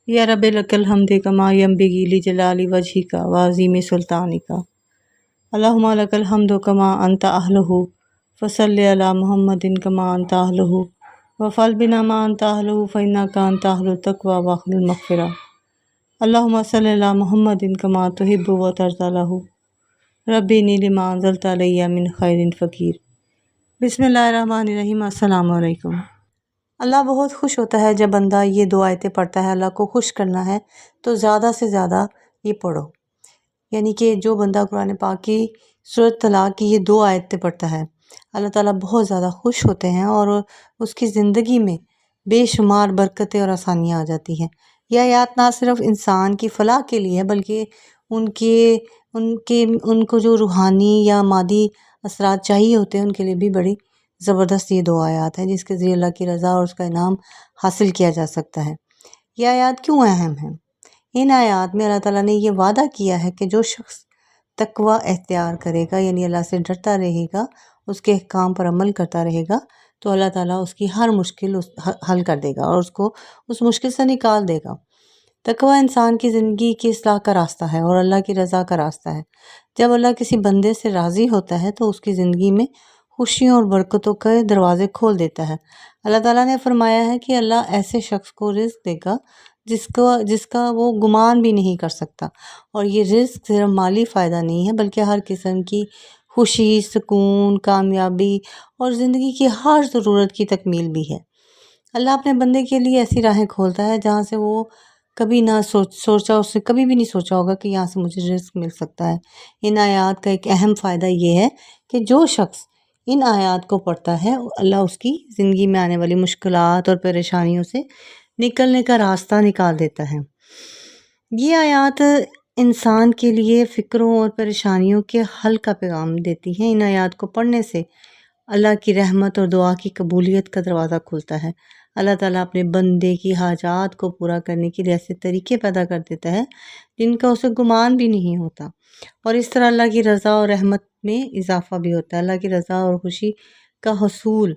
या रब लकल हमद कमा यंबगी लिजलाली वजहिका व अज़ीम सुल्तानिका अल्लाहुम्मा लकल हम्दु कमा अंता अहलुहु फसल्लि अला मुहम्मदिन कमा अंता अहलुहु वफ़अल बिना मा अंता अहलुहु फ़इन्नका अंता अहलुत तक़वा व अहलुल मग़फ़िरा अल्लाहुम्मा सल्लि अला मुहम्मदिन कमा तुहिब्बु व तर्ज़ा लहु रब्बी इन्नी लिमा अंज़लता अलैया मिन खैरिन फ़क़ीर। बिस्मिल्लाहिर्रहमानिर्रहीम। अस्सलामु अलैकुम। अल्लाह बहुत खुश होता है जब बंदा ये दो आयतें पढ़ता है। अल्लाह को खुश करना है तो ज़्यादा से ज़्यादा ये पढ़ो। यानी कि जो बंदा कुरान पाक की सूरत तलाक की ये दो आयतें पढ़ता है, अल्लाह ताला बहुत ज़्यादा खुश होते हैं और उसकी ज़िंदगी में बेशुमार बरकतें और आसानियाँ आ जाती हैं। यह आयत ना सिर्फ इंसान की फ़लाह के लिए है बल्कि उनके उनके उनको जो रूहानी या मादी असरात चाहिए होते हैं उनके लिए भी बड़ी ज़बरदस्त ये दो आयत हैं जिसके ज़रिए अल्लाह की रज़ा और उसका इनाम हासिल किया जा सकता है। यह आयत क्यों अहम है? इन आयत में अल्लाह ताला ने ये वादा किया है कि जो शख्स तकवा इख्तियार करेगा यानी अल्लाह से डरता रहेगा, उसके अहकाम पर अमल करता रहेगा, तो अल्लाह ताला उसकी हर मुश्किल हल कर देगा और उसको उस मुश्किल से निकाल देगा। तकवा इंसान की ज़िंदगी की इस्लाह का रास्ता है और अल्लाह की रज़ा का रास्ता है। जब अल्लाह किसी बंदे से राज़ी होता है तो उसकी ज़िंदगी में खुशियों और बरकतों के दरवाज़े खोल देता है। अल्लाह ताला ने फरमाया है कि अल्लाह ऐसे शख्स को रिज़्क देगा जिसका वो गुमान भी नहीं कर सकता। और ये रिज़्क सिर्फ माली फ़ायदा नहीं है बल्कि हर किस्म की खुशी, सुकून, कामयाबी और ज़िंदगी की हर ज़रूरत की तकमील भी है। अल्लाह अपने बंदे के लिए ऐसी राहें खोलता है जहाँ से वो कभी ना सोचा उसने कभी भी नहीं सोचा होगा कि यहाँ से मुझे रिज़्क मिल सकता है। इन आयात का एक अहम फ़ायदा ये है कि जो शख्स इन आयात को पढ़ता है अल्लाह उसकी ज़िंदगी में आने वाली मुश्किलात और परेशानियों से निकलने का रास्ता निकाल देता है। ये आयात इंसान के लिए फ़िक्रों और परेशानियों के हल का पैगाम देती हैं। इन आयात को पढ़ने से अल्लाह की रहमत और दुआ की कबूलियत का दरवाज़ा खुलता है। अल्लाह ताला अपने बंदे की हाजात को पूरा करने के लिए ऐसे तरीके पैदा कर देता है जिनका उसे गुमान भी नहीं होता और इस तरह अल्लाह की रज़ा और रहमत में इजाफ़ा भी होता है। अल्लाह की रज़ा और खुशी का हसूल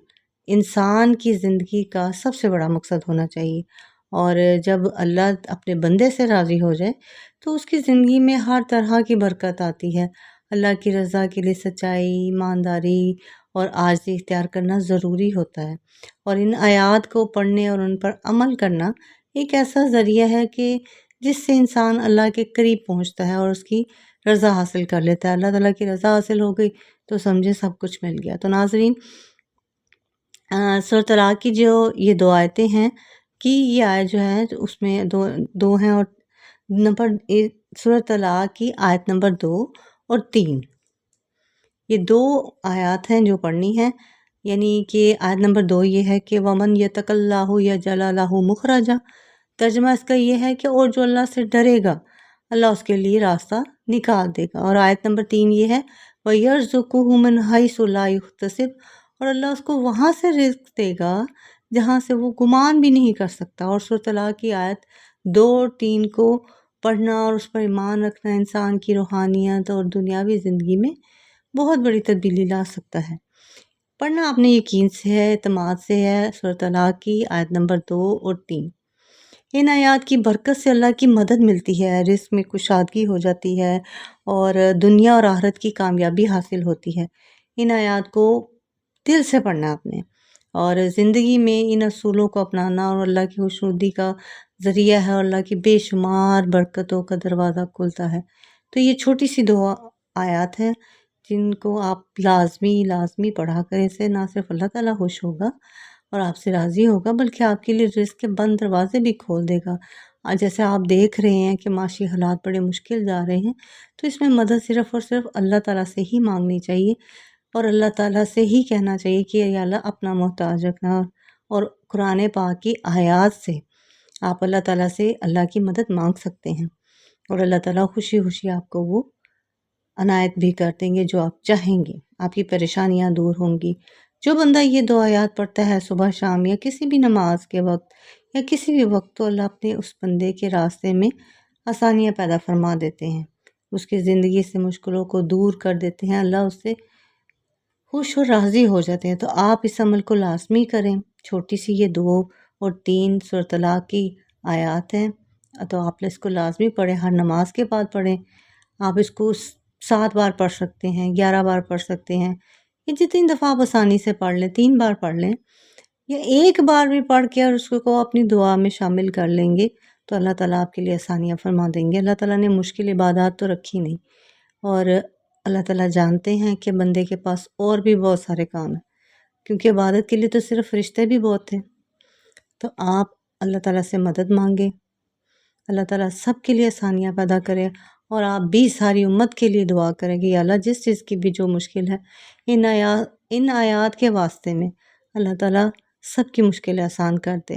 इंसान की ज़िंदगी का सबसे बड़ा मकसद होना चाहिए और जब अल्लाह अपने बंदे से राज़ी हो जाए तो उसकी ज़िंदगी में हर तरह की बरकत आती है। अल्लाह की रज़ा के लिए सच्चाई, ईमानदारी और आजिज़ी इख्तियार करना ज़रूरी होता है और इन आयात को पढ़ने और उन पर अमल करना एक ऐसा ज़रिया है कि जिससे इंसान अल्लाह के करीब पहुंचता है और उसकी रज़ा हासिल कर लेता है। अल्लाह ताला की रज़ा हासिल हो गई तो समझे सब कुछ मिल गया। तो नाज़रीन, सूरह तलाक की जो ये दो आयतें हैं कि ये आयत जो है उसमें दो हैं और सूरह तलाक की आयत नंबर 2 और 3 ये दो आयत हैं जो पढ़नी है। यानी कि आयत नंबर 2 ये है कि वमन यतकल्लाहु यजअल लहु मुखरजा। तर्जुमा इसका ये है कि और जो अल्लाह से डरेगा अल्लाह उसके लिए रास्ता निकाल देगा। और आयत नंबर 3 ये है वयर्ज़ुकुहु मिन हैसु ला यहतसिब, और अल्लाह उसको वहाँ से रिज़्क देगा जहाँ से वो गुमान भी नहीं कर सकता। और सूरह तलाक की आयत 2 और 3 को पढ़ना और उस पर ईमान रखना इंसान की रूहानियत और दुनियावी ज़िंदगी में बहुत बड़ी तब्दीली ला सकता है। पढ़ना अपने यकीन से है, एतमाद से है। सूरह तलाक की आयत नंबर 2 और 3 इन आयात की बरकत से अल्लाह की मदद मिलती है, रिज़्क में कुशादगी हो जाती है और दुनिया और आखिरत की कामयाबी हासिल होती है। इन आयात को दिल से पढ़ना आपने और ज़िंदगी में इन असूलों को अपनाना और अल्लाह की खुशनुदी का ज़रिया है और अल्लाह की बेशुमार बरकतों का दरवाज़ा खुलता है। तो ये छोटी सी 2 आयात हैं जिनको आप लाज़मी पढ़ा करें। इससे ना सिर्फ अल्लाह ताला खुश होगा और आपसे राज़ी होगा बल्कि आपके लिए रिज़्क के बंद दरवाज़े भी खोल देगा। जैसे आप देख रहे हैं कि माशी हालात बड़े मुश्किल जा रहे हैं, तो इसमें मदद सिर्फ़ और सिर्फ अल्लाह ताला से ही मांगनी चाहिए और अल्लाह ताला से ही कहना चाहिए कि या अल्लाह अपना मोहताज रखना। और कुरान पाक की आयात से आप अल्लाह ताला से अल्लाह की मदद मांग सकते हैं और अल्लाह ताला खुशी खुशी आपको वो अनायत भी कर देंगे जो आप चाहेंगे। आपकी परेशानियां दूर होंगी। जो बंदा ये 2 आयात पढ़ता है सुबह शाम या किसी भी नमाज के वक्त या किसी भी वक्त, तो अल्लाह अपने उस बंदे के रास्ते में आसानियां पैदा फरमा देते हैं, उसकी ज़िंदगी से मुश्किलों को दूर कर देते हैं। अल्लाह उससे खुश और राज़ी हो जाते हैं। तो आप इस अमल को लाज़मी करें। छोटी सी ये 2 और 3 सूरह तलाक की आयत हैं تو آپ اس کو لازمی پڑھیں، ہر نماز کے بعد پڑھیں۔ آپ اس کو 7 بار پڑھ سکتے ہیں، 11 بار پڑھ سکتے ہیں، یا جتنی دفعہ آپ آسانی سے پڑھ لیں، 3 بار پڑھ لیں، یا ایک بار بھی پڑھ کے اور اس کو اپنی دعا میں شامل کر لیں گے تو اللہ تعالیٰ آپ کے لیے آسانیاں فرما دیں گے۔ اللہ تعالیٰ نے مشکل عبادات تو رکھی نہیں، اور اللہ تعالیٰ جانتے ہیں کہ بندے کے پاس اور بھی بہت سارے کام ہیں، کیونکہ عبادت کے لیے تو صرف فرشتے بھی بہت تھے۔ تو آپ اللہ تعالیٰ سے مدد مانگیں، اللہ تعالیٰ سب کے لیے آسانیاں پیدا کرے، اور آپ بھی ساری امت کے لیے دعا کریں کہ یا اللہ جس چیز کی بھی جو مشکل ہے، ان آیات کے واسطے میں اللہ تعالیٰ سب کی مشکلیں آسان کر دے۔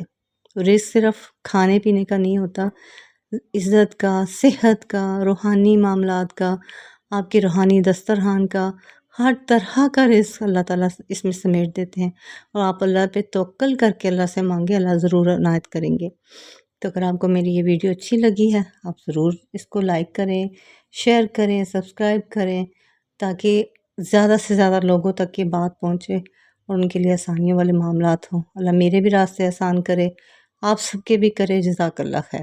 رزق صرف کھانے پینے کا نہیں ہوتا، عزت کا، صحت کا، روحانی معاملات کا، آپ کے روحانی دسترخوان کا، ہر طرح کا رزق اللہ تعالیٰ اس میں سمیٹ دیتے ہیں، اور آپ اللہ پہ توکل کر کے اللہ سے مانگے، اللہ ضرور عنایت کریں گے۔ تو اگر آپ کو میری یہ ویڈیو اچھی لگی ہے، آپ ضرور اس کو لائک کریں، شیئر کریں، سبسکرائب کریں، تاکہ زیادہ سے زیادہ لوگوں تک یہ بات پہنچے اور ان کے لیے آسانیوں والے معاملات ہوں۔ اللہ میرے بھی راستے آسان کرے، آپ سب کے بھی کرے۔ جزاک اللہ خیر۔